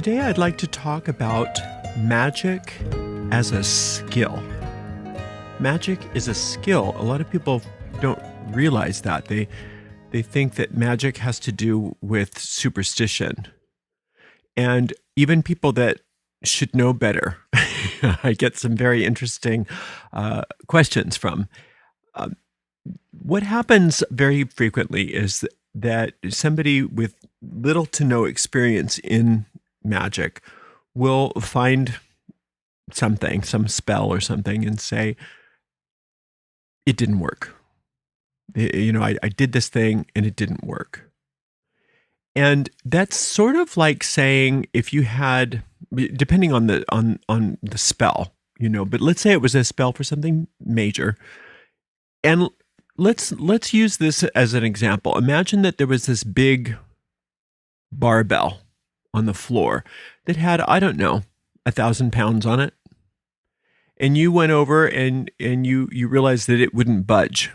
Today I'd like to talk about magic as a skill. Magic is a skill. A lot of people don't realize that. They think that magic has to do with superstition. And even people that should know better, I get some very interesting questions from. What happens very frequently is that somebody with little to no experience in magic will find something, some spell or something, and say, it didn't work. I did this thing and it didn't work. And that's sort of like saying if you had, depending on the spell, but let's say it was a spell for something major. And let's use this as an example. Imagine that there was this big barbell on the floor that had, I don't know, 1,000 pounds on it. And you went over and you realized that it wouldn't budge.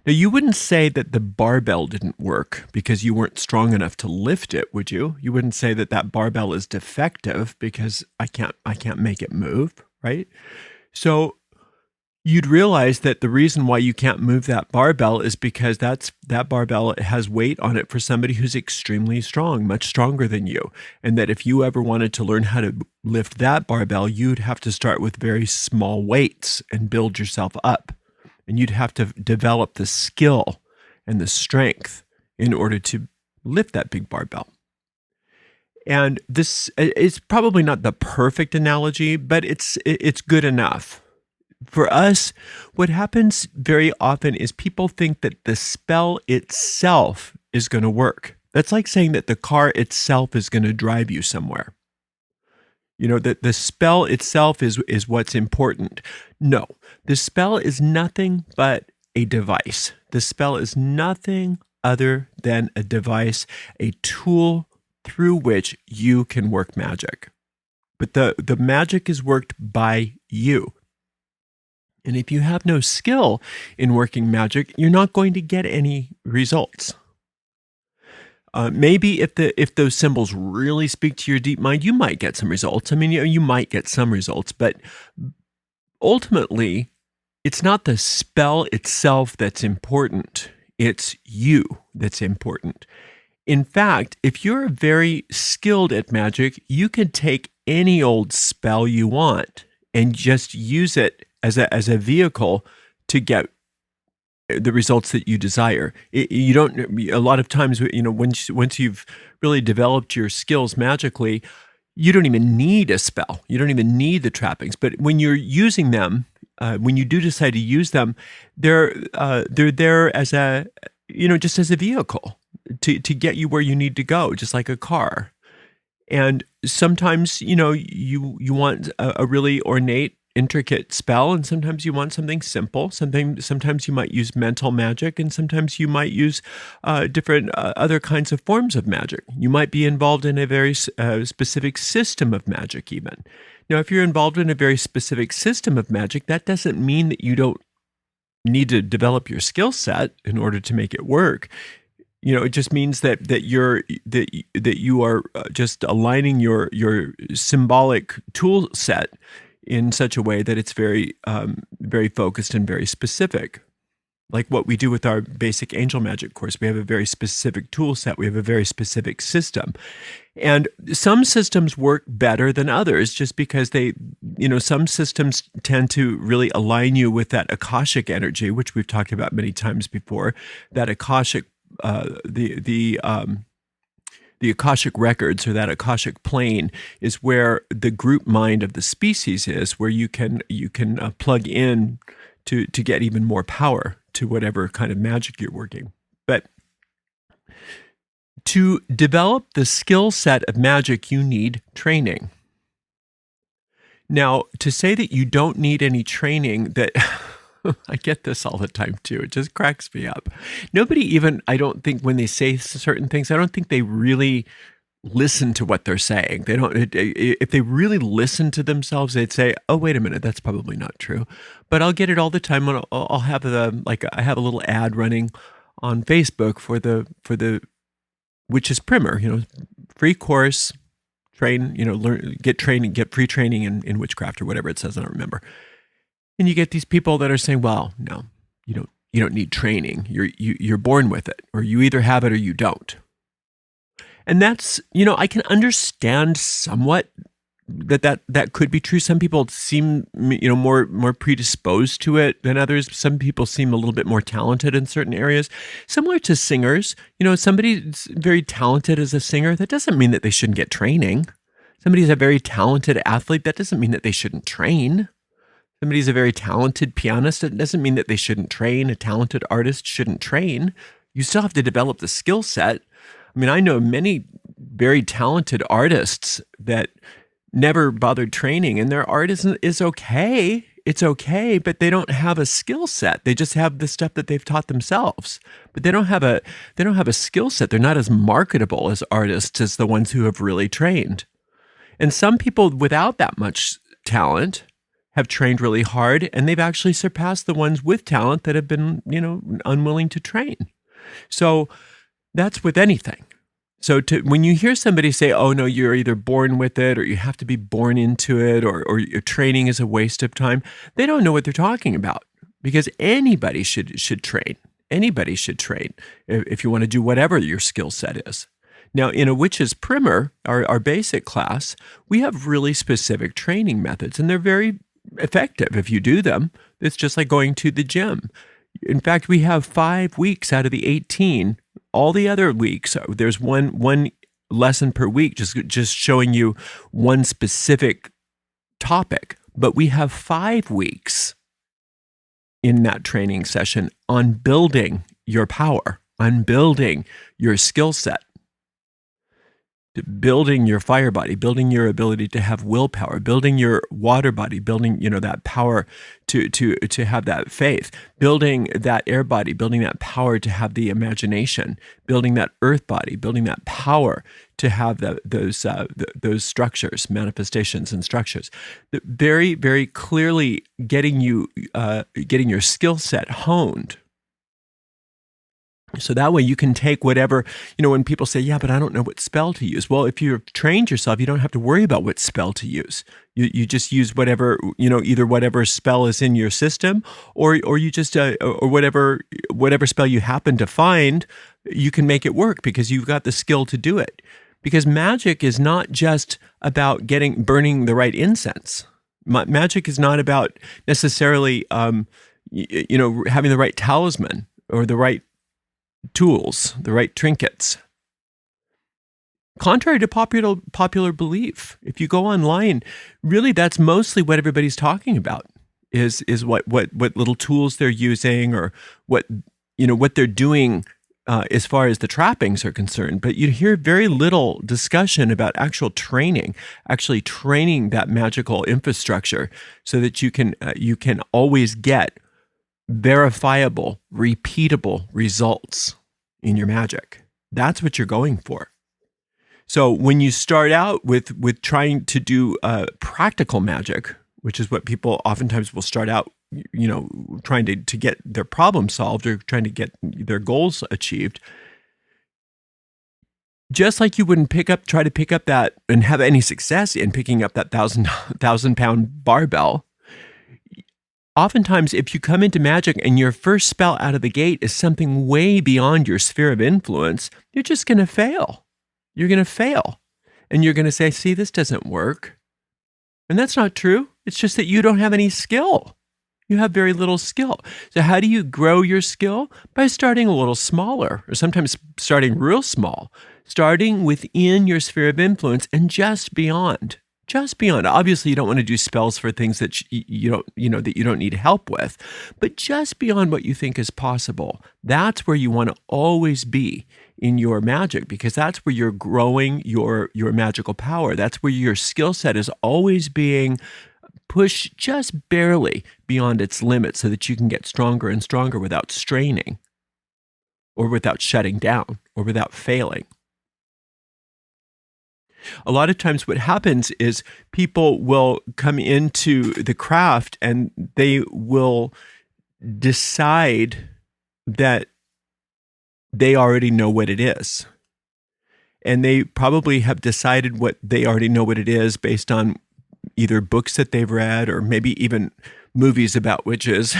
Now, you wouldn't say that the barbell didn't work because you weren't strong enough to lift it, would you? You wouldn't say that that barbell is defective because I can't make it move, right? So you'd realize that the reason why you can't move that barbell is because that barbell has weight on it for somebody who's extremely strong, much stronger than you. And that if you ever wanted to learn how to lift that barbell, you'd have to start with very small weights and build yourself up. And you'd have to develop the skill and the strength in order to lift that big barbell. And this is probably not the perfect analogy, but it's good enough. For us, what happens very often is people think that the spell itself is going to work. That's like saying that the car itself is going to drive you somewhere. That the spell itself is what's important. No, the spell is nothing but a device. The spell is nothing other than a device, a tool through which you can work magic. But the magic is worked by you. And if you have no skill in working magic, you're not going to get any results. Maybe if those symbols really speak to your deep mind, you might get some results. I mean, you might get some results, but ultimately, it's not the spell itself that's important. It's you that's important. In fact, if you're very skilled at magic, you can take any old spell you want and just use it as a vehicle to get the results that you desire. You don't. A lot of times, once you've really developed your skills magically, you don't even need a spell. You don't even need the trappings. But when you're using them, when you do decide to use them, they're there as just as a vehicle to get you where you need to go, just like a car. And sometimes, you want a really ornate, intricate spell, and sometimes you want something simple. Sometimes you might use mental magic, and sometimes you might use different other kinds of forms of magic. You might be involved in a very specific system of magic even. Now, if you're involved in a very specific system of magic, that doesn't mean that you don't need to develop your skill set in order to make it work. It just means that you are just aligning your symbolic tool set in such a way that it's very, very focused and very specific. Like what we do with our basic angel magic course, we have a very specific tool set. We have a very specific system. And some systems work better than others just because some systems tend to really align you with that Akashic energy, which we've talked about many times before. That Akashic, the Akashic records, or that Akashic plane, is where the group mind of the species is, where you can plug in to get even more power to whatever kind of magic you're working. But to develop the skill set of magic, you need training. Now, to say that you don't need any training, that I get this all the time too. It just cracks me up. Nobody even, I don't think, when they say certain things, I don't think they really listen to what they're saying. They don't. If they really listen to themselves, they'd say, "Oh, wait a minute, that's probably not true." But I'll get it all the time when I'll have I have a little ad running on Facebook for the Witch's Primer, free course train, learn, get training, get free training in witchcraft or whatever it says. I don't remember. And you get these people that are saying, well, no, you don't need training. You're born with it, or you either have it or you don't. And that's, I can understand somewhat that could be true. Some people seem, more predisposed to it than others. Some people seem a little bit more talented in certain areas. Similar to singers, somebody's very talented as a singer. That doesn't mean that they shouldn't get training. Somebody's a very talented athlete. That doesn't mean that they shouldn't train. Somebody's a very talented pianist. It doesn't mean that they shouldn't train. A talented artist shouldn't train. You still have to develop the skill set. I mean, I know many very talented artists that never bothered training, and their art is okay. It's okay, but they don't have a skill set. They just have the stuff that they've taught themselves. But they don't have a skill set. They're not as marketable as artists as the ones who have really trained. And some people without that much talent have trained really hard, and they've actually surpassed the ones with talent that have been, unwilling to train. So that's with anything. So when you hear somebody say, oh, no, you're either born with it or you have to be born into it or your training is a waste of time, they don't know what they're talking about, because anybody should train. Anybody should train if you want to do whatever your skill set is. Now, in a witch's primer, our basic class, we have really specific training methods, and they're very effective if you do them. It's just like going to the gym. In fact, we have 5 weeks out of the 18. All the other weeks, there's one lesson per week, just showing you one specific topic. But we have 5 weeks in that training session on building your power, on building your skill set, building your fire body, building your ability to have willpower, building your water body, building, that power to have that faith, building that air body, building that power to have the imagination, building that earth body, building that power to have those structures, manifestations and structures. Very, very clearly getting your skill set honed. So that way you can take whatever, when people say, yeah, but I don't know what spell to use. Well, if you've trained yourself, you don't have to worry about what spell to use. You just use whatever, either whatever spell is in your system or you just, or whatever spell you happen to find, you can make it work because you've got the skill to do it. Because magic is not just about burning the right incense. Magic is not about necessarily, having the right talisman or the right tools, the right trinkets. Contrary to popular belief, if you go online, really that's mostly what everybody's talking about is what little tools they're using or what they're doing as far as the trappings are concerned. But you hear very little discussion about actually training that magical infrastructure so that you can always get verifiable, repeatable results in your magic. That's what you're going for. So when you start out with trying to do practical magic, which is what people oftentimes will start out, trying to get their problem solved or trying to get their goals achieved, just like you wouldn't try to pick up that and have any success in picking up that 1,000-pound barbell. Oftentimes, if you come into magic and your first spell out of the gate is something way beyond your sphere of influence, you're just going to fail. You're going to fail. And you're going to say, see, this doesn't work. And that's not true. It's just that you don't have any skill. You have very little skill. So how do you grow your skill? By starting a little smaller, or sometimes starting real small, starting within your sphere of influence and just beyond. Just beyond. Obviously, you don't want to do spells for things that you don't need help with, but just beyond what you think is possible. That's where you want to always be in your magic, because that's where you're growing your magical power. That's where your skill set is always being pushed just barely beyond its limits so that you can get stronger and stronger without straining or without shutting down or without failing. A lot of times what happens is people will come into the craft and they will decide that they already know what it is. And they probably have decided what they already know what it is based on either books that they've read or maybe even movies about witches,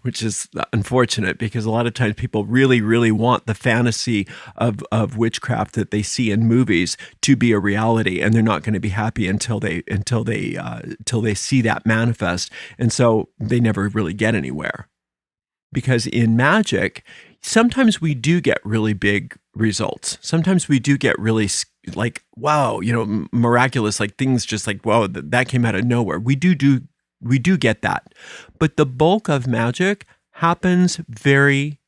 which is unfortunate because a lot of times people really, really want the fantasy of witchcraft that they see in movies to be a reality, and they're not going to be happy until they see that manifest, and so they never really get anywhere. Because in magic, sometimes we do get really big results. Sometimes we do get really like, wow, miraculous, like things just like, wow, that came out of nowhere. We do get that. But the bulk of magic happens very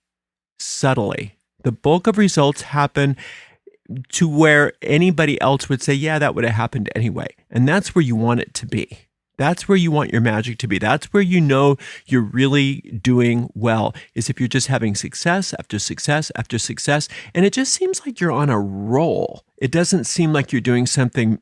subtly. The bulk of results happen to where anybody else would say, yeah, that would have happened anyway. And that's where you want it to be. That's where you want your magic to be. That's where you know you're really doing well, is if you're just having success after success after success. And it just seems like you're on a roll. It doesn't seem like you're doing something,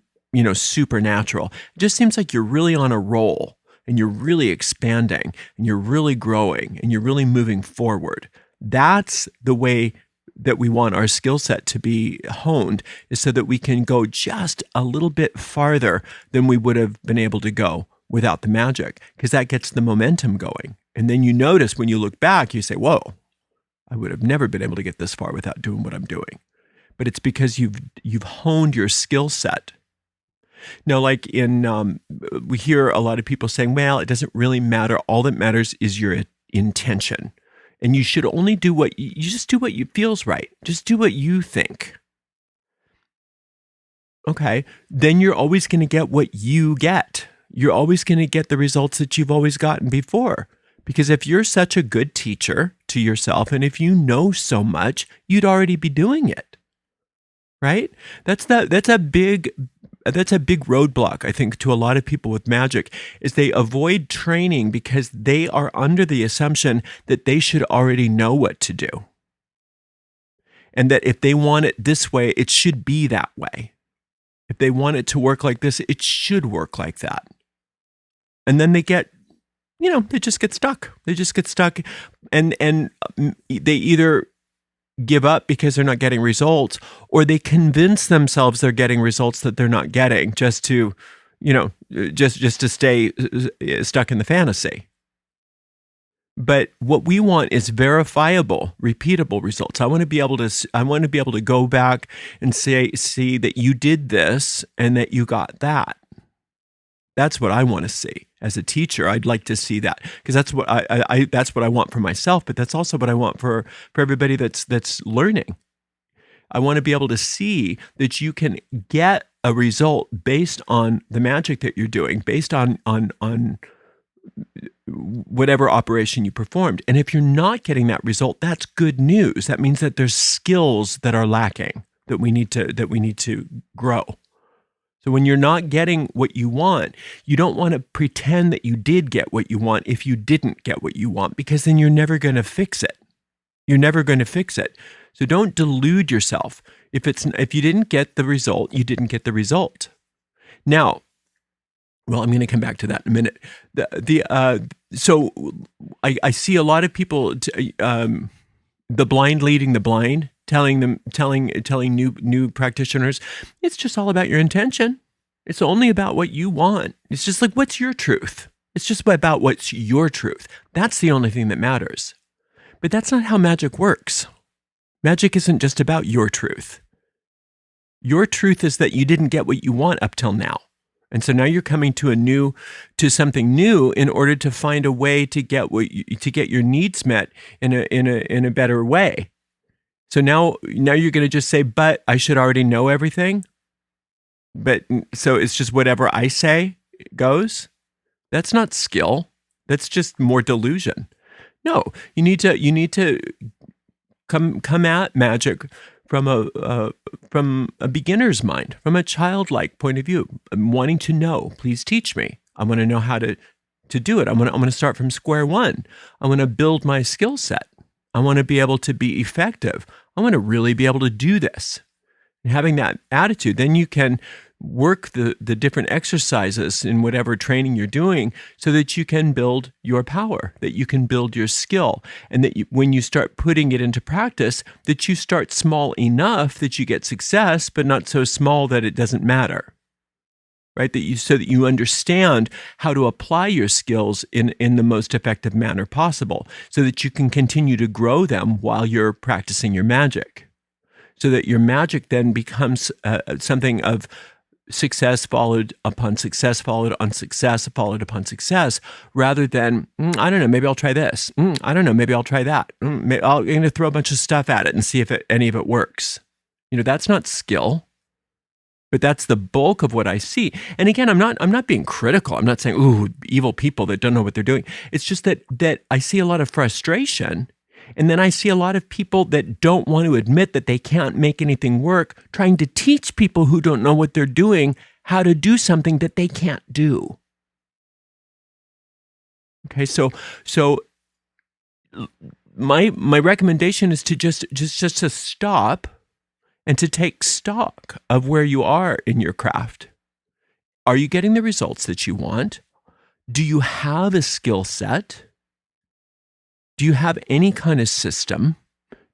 supernatural. It just seems like you're really on a roll and you're really expanding and you're really growing and you're really moving forward. That's the way that we want our skill set to be honed, is so that we can go just a little bit farther than we would have been able to go without the magic, because that gets the momentum going. And then you notice when you look back, you say, whoa, I would have never been able to get this far without doing what I'm doing. But it's because you've honed your skill set. Now, like we hear a lot of people saying, well, it doesn't really matter. All that matters is your intention. And you should only do you just do what feels right. Just do what you think. Okay, then you're always going to get what you get. You're always going to get the results that you've always gotten before. Because if you're such a good teacher to yourself, and if you know so much, you'd already be doing it. Right? That's a big roadblock, I think, to a lot of people with magic, is they avoid training because they are under the assumption that they should already know what to do. And that if they want it this way, it should be that way. If they want it to work like this, it should work like that. And then they just get stuck. They just get stuck. And they either give up because they're not getting results, or they convince themselves they're getting results that they're not getting, just to stay stuck in the fantasy. But what we want is verifiable, repeatable results. I want to be able to go back and see that you did this and that you got that. That's what I want to see. As a teacher, I'd like to see that, because that's what I want for myself, but that's also what I want for everybody that's learning. I want to be able to see that you can get a result based on the magic that you're doing, based on whatever operation you performed. And if you're not getting that result, that's good news. That means that there's skills that are lacking that we need to grow. So when you're not getting what you want, you don't want to pretend that you did get what you want if you didn't get what you want, because then you're never going to fix it. You're never going to fix it. So don't delude yourself. If you didn't get the result, you didn't get the result. Now, well, I'm going to come back to that in a minute. So I see a lot of people, the blind leading the blind, telling new practitioners, it's just all about your intention. It's only about what you want. It's just like, what's your truth? It's just about what's your truth. That's the only thing that matters. But that's not how magic works. Magic isn't just about your truth. Your truth is that you didn't get what you want up till now. And so now you're coming to something new in order to find a way to get your needs met in a better way. So now you're going to just say, but I should already know everything. But so it's just whatever I say goes. That's not skill. That's just more delusion. No, you need to come at magic from a beginner's mind, from a childlike point of view, wanting to know. Please teach me. I want to know how to do it. I'm going to start from square one. I want to build my skill set. I want to be able to be effective. I want to really be able to do this. And having that attitude, then you can work the different exercises in whatever training you're doing so that you can build your power, that you can build your skill, and that when you start putting it into practice, that you start small enough that you get success, but not so small that it doesn't matter. Right? So that you understand how to apply your skills in the most effective manner possible, so that you can continue to grow them while you're practicing your magic. So that your magic then becomes something of success followed upon success, followed on success, followed upon success, rather than, I don't know, maybe I'll try this. I don't know, maybe I'll try that. I'm going to throw a bunch of stuff at it and see if any of it works. That's not skill. But that's the bulk of what I see. And again, I'm not being critical. I'm not saying, ooh, evil people that don't know what they're doing. It's just that I see a lot of frustration. And then I see a lot of people that don't want to admit that they can't make anything work, trying to teach people who don't know what they're doing how to do something that they can't do. Okay, so my recommendation is to just to stop and to take stock of where you are in your craft. Are you getting the results that you want? Do you have a skill set? Do you have any kind of system?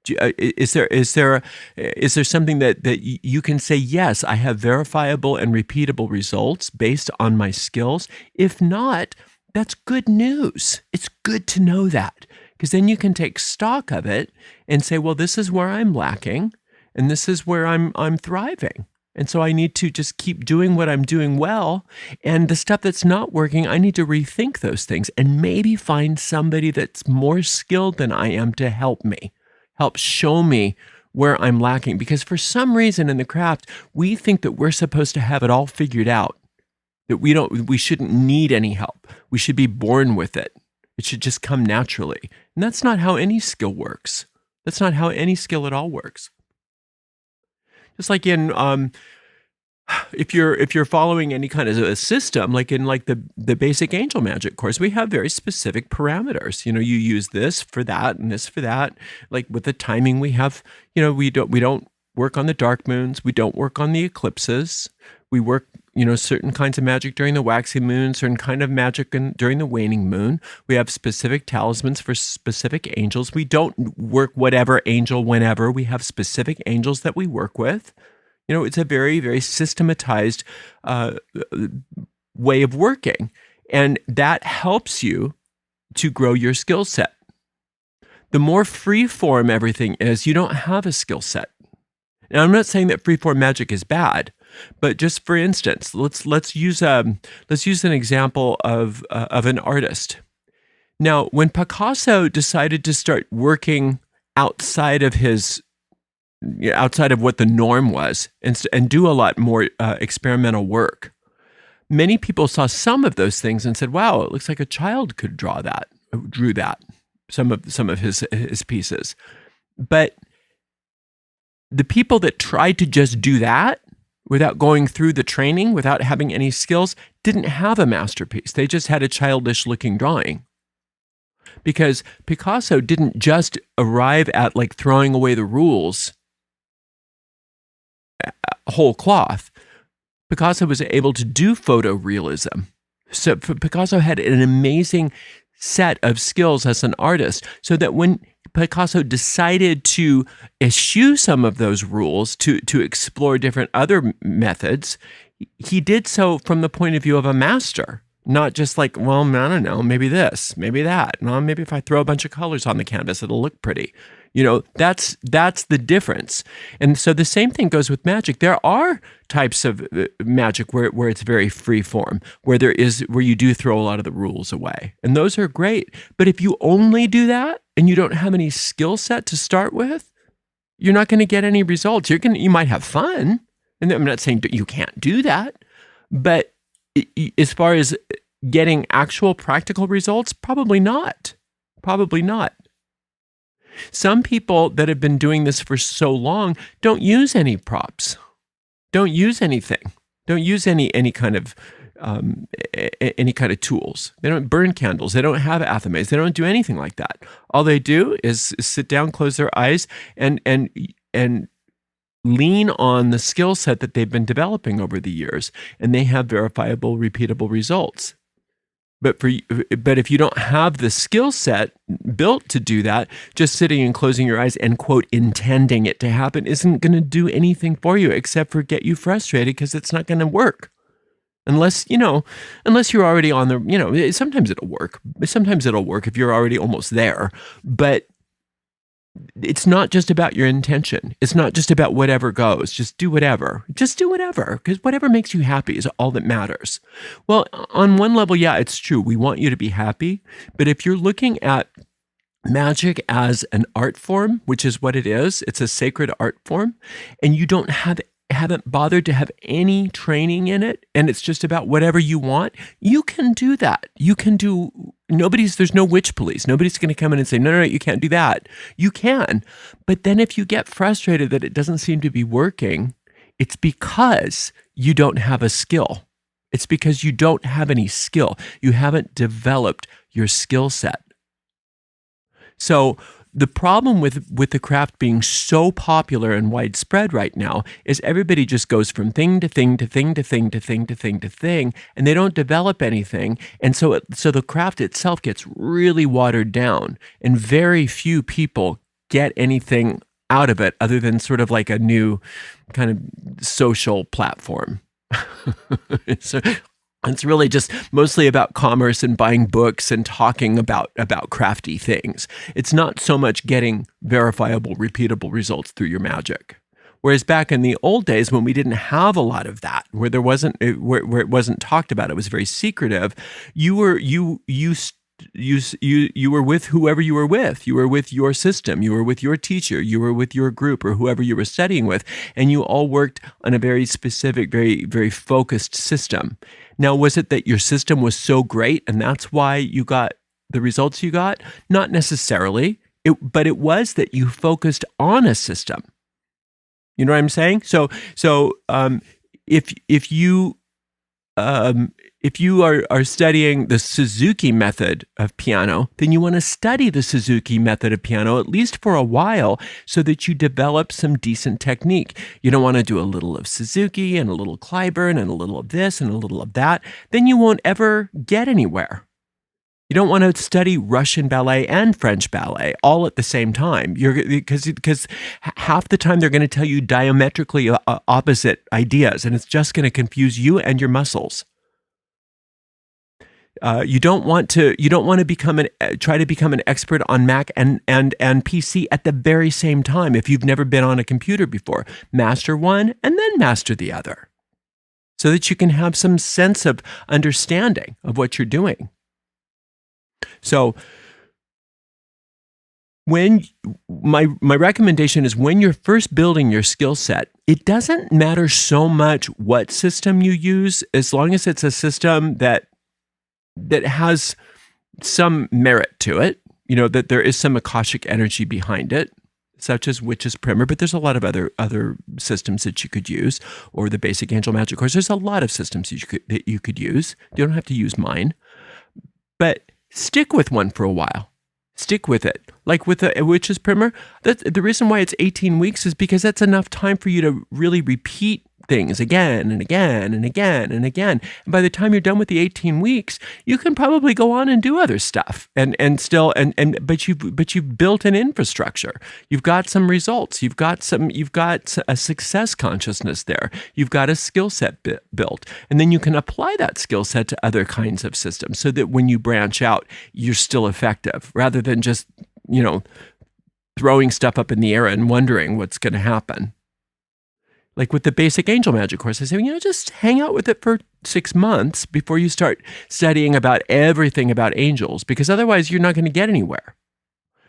Is there something that you can say, yes, I have verifiable and repeatable results based on my skills? If not, that's good news. It's good to know that, because then you can take stock of it and say, well, this is where I'm lacking. And this is where I'm thriving. And so I need to just keep doing what I'm doing well. And the stuff that's not working, I need to rethink those things and maybe find somebody that's more skilled than I am to help me, help show me where I'm lacking. Because for some reason in the craft, we think that we're supposed to have it all figured out, that we shouldn't need any help. We should be born with it. It should just come naturally. And that's not how any skill works. That's not how any skill at all works. Just like in, if you're following any kind of a system, like in the basic angel magic course, we have very specific parameters. You use this for that and this for that. Like with the timing, we have, we don't work on the dark moons. We don't work on the eclipses. We work, certain kinds of magic during the waxing moon, certain kind of magic during the waning moon. We have specific talismans for specific angels. We don't work whatever angel whenever. We have specific angels that we work with. It's a very, very systematized way of working. And that helps you to grow your skill set. The more free form everything is, you don't have a skill set. Now, I'm not saying that free form magic is bad. But just for instance, let's use an example of an artist. Now, when Picasso decided to start working outside of what the norm was, and do a lot more experimental work, many people saw some of those things and said, "Wow, it looks like a child could drew that." Some of his pieces, but the people that tried to just do that without going through the training, without having any skills, didn't have a masterpiece. They just had a childish-looking drawing. Because Picasso didn't just arrive at throwing away the rules whole cloth. Picasso was able to do photorealism. So Picasso had an amazing set of skills as an artist, so that when Picasso decided to eschew some of those rules to explore different other methods, he did so from the point of view of a master, not just well, I don't know, maybe this, maybe that. Well, maybe if I throw a bunch of colors on the canvas, it'll look pretty. That's the difference. And so the same thing goes with magic. There are types of magic where it's very free form, where you do throw a lot of the rules away. And those are great. But if you only do that and you don't have any skill set to start with, you're not going to get any results. You might have fun. And I'm not saying that you can't do that, but as far as getting actual practical results, probably not. Probably not. Some people that have been doing this for so long don't use any props, don't use anything, don't use any kind of tools. They don't burn candles. They don't have athames. They don't do anything like that. All they do is sit down, close their eyes, and lean on the skill set that they've been developing over the years, and they have verifiable, repeatable results. But if you don't have the skill set built to do that, just sitting and closing your eyes and, quote, intending it to happen isn't going to do anything for you except for get you frustrated, because it's not going to work. Unless you're already on the, sometimes it'll work. Sometimes it'll work if you're already almost there. But it's not just about your intention. It's not just about whatever goes. Just do whatever. Just do whatever, because whatever makes you happy is all that matters. Well, on one level, yeah, it's true. We want you to be happy. But if you're looking at magic as an art form, which is what it is, it's a sacred art form, and you haven't bothered to have any training in it, and it's just about whatever you want, you can do that. There's no witch police. Nobody's going to come in and say, no, you can't do that. You can. But then if you get frustrated that it doesn't seem to be working, it's because you don't have a skill. It's because you don't have any skill. You haven't developed your skill set. So the problem with the craft being so popular and widespread right now is everybody just goes from thing to thing to thing to thing to thing to thing to thing, and they don't develop anything. And so the craft itself gets really watered down, and very few people get anything out of it other than sort of like a new kind of social platform. So it's really just mostly about commerce and buying books and talking about crafty things. It's not so much getting verifiable, repeatable results through your magic. Whereas back in the old days, when we didn't have a lot of that, where it wasn't talked about, it was very secretive. You were with whoever you were with. You were with your system. You were with your teacher. You were with your group or whoever you were studying with, and you all worked on a very specific, very, very focused system. Now, was it that your system was so great and that's why you got the results you got? Not necessarily, but it was that you focused on a system. You know what I'm saying? So if you are studying the Suzuki method of piano, then you want to study the Suzuki method of piano at least for a while so that you develop some decent technique. You don't want to do a little of Suzuki and a little Clyburn and a little of this and a little of that. Then you won't ever get anywhere. You don't want to study Russian ballet and French ballet all at the same time. Because half the time they're going to tell you diametrically opposite ideas, and it's just going to confuse you and your muscles. You don't want to try to become an expert on Mac and PC at the very same time if you've never been on a computer before. Master one and then master the other, so that you can have some sense of understanding of what you're doing. So when my recommendation is, when you're first building your skill set, it doesn't matter so much what system you use, as long as it's a system that has some merit to it, that there is some Akashic energy behind it, such as Witch's Primer, but there's a lot of other systems that you could use, or the Basic Angel Magic course. There's a lot of systems that you could use. You don't have to use mine, but stick with one for a while. Stick with it. Like with the Witch's Primer, the reason why it's 18 weeks is because that's enough time for you to really repeat things again and again and again and again. And by the time you're done with the 18 weeks, you can probably go on and do other stuff but you've built an infrastructure. You've got some results. You've got a success consciousness there. You've got a skill set built. And then you can apply that skill set to other kinds of systems so that when you branch out, you're still effective, rather than just, throwing stuff up in the air and wondering what's going to happen. Like with the Basic Angel Magic course, I say, just hang out with it for 6 months before you start studying about everything about angels, because otherwise you're not going to get anywhere.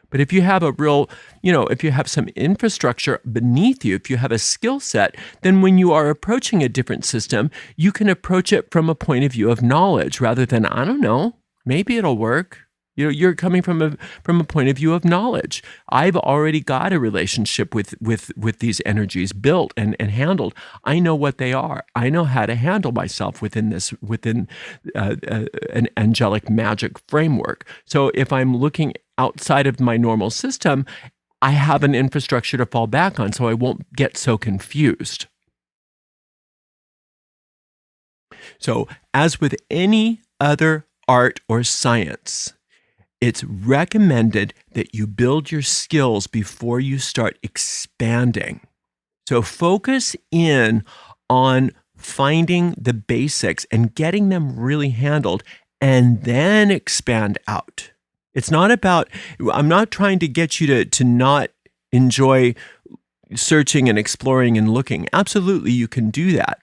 But if you have if you have some infrastructure beneath you, if you have a skill set, then when you are approaching a different system, you can approach it from a point of view of knowledge rather than, I don't know, maybe it'll work. You're coming from a point of view of knowledge. I've already got a relationship with these energies built and handled. I know what they are. I know how to handle myself within an angelic magic framework. So if I'm looking outside of my normal system, I have an infrastructure to fall back on so I won't get so confused. So, as with any other art or science, it's recommended that you build your skills before you start expanding. So focus in on finding the basics and getting them really handled, and then expand out. It's not about, I'm not trying to get you to not enjoy searching and exploring and looking. Absolutely, you can do that.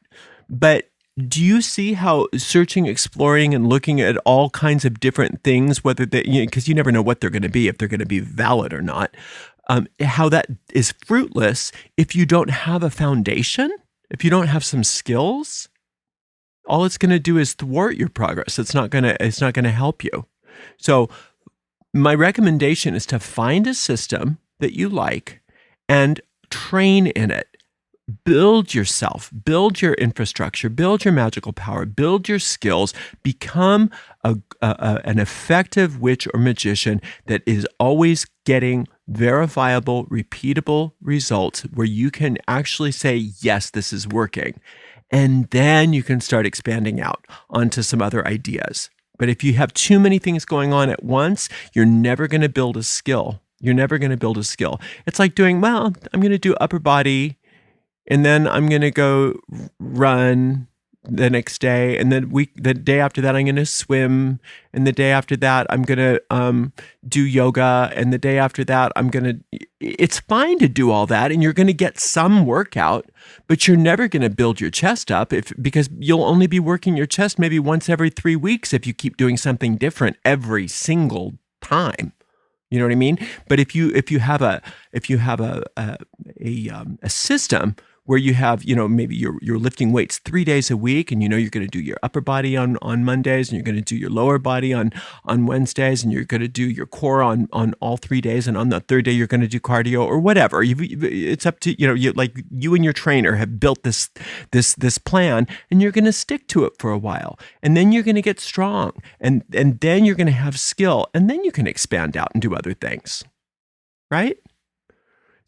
But do you see how searching, exploring, and looking at all kinds of different things, whether they, because you never know what they're going to be, if they're going to be valid or not, how that is fruitless if you don't have a foundation, if you don't have some skills? All it's going to do is thwart your progress. It's not going to help you. So my recommendation is to find a system that you like and train in it. Build yourself, build your infrastructure, build your magical power, build your skills, become an effective witch or magician that is always getting verifiable, repeatable results where you can actually say, yes, this is working. And then you can start expanding out onto some other ideas. But if you have too many things going on at once, you're never going to build a skill. You're never going to build a skill. It's like doing, well, I'm going to do upper body, and then I'm going to go run the next day. And then the day after that, I'm going to swim. And the day after that, I'm going to do yoga. And the day after that, it's fine to do all that. And you're going to get some workout, but you're never going to build your chest up because you'll only be working your chest maybe once every 3 weeks if you keep doing something different every single time. You know what I mean? But if you have a system where you have, maybe you're lifting weights 3 days a week, and you're going to do your upper body on Mondays, and you're going to do your lower body on Wednesdays, and you're going to do your core on all 3 days, and on the third day you're going to do cardio or whatever. It's up to you and your trainer have built this plan, and you're going to stick to it for a while, and then you're going to get strong, and then you're going to have skill, and then you can expand out and do other things, right?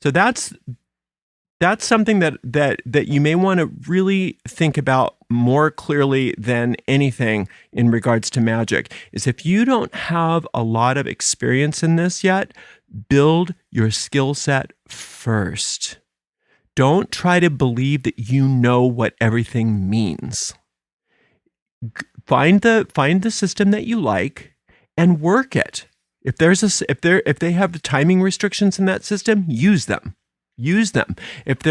So that's something that you may want to really think about more clearly than anything in regards to magic, is if you don't have a lot of experience in this yet, build your skill set first. Don't try to believe that you know what everything means. Find the system that you like and work it. If they have the timing restrictions in that system, use them. Use them. If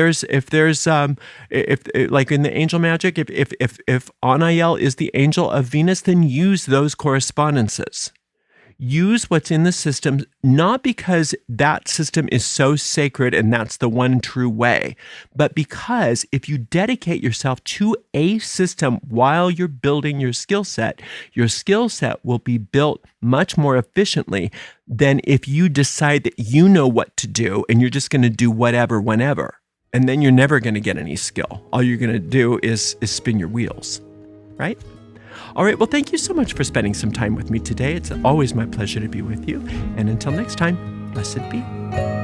like in the angel magic, if Ariel is the angel of Venus, then use those correspondences. Use what's in the system, not because that system is so sacred and that's the one true way, but because if you dedicate yourself to a system while you're building your skill set will be built much more efficiently than if you decide that you know what to do and you're just going to do whatever, whenever. And then you're never going to get any skill. All you're going to do is spin your wheels, right? All right, well, thank you so much for spending some time with me today. It's always my pleasure to be with you. And until next time, blessed be.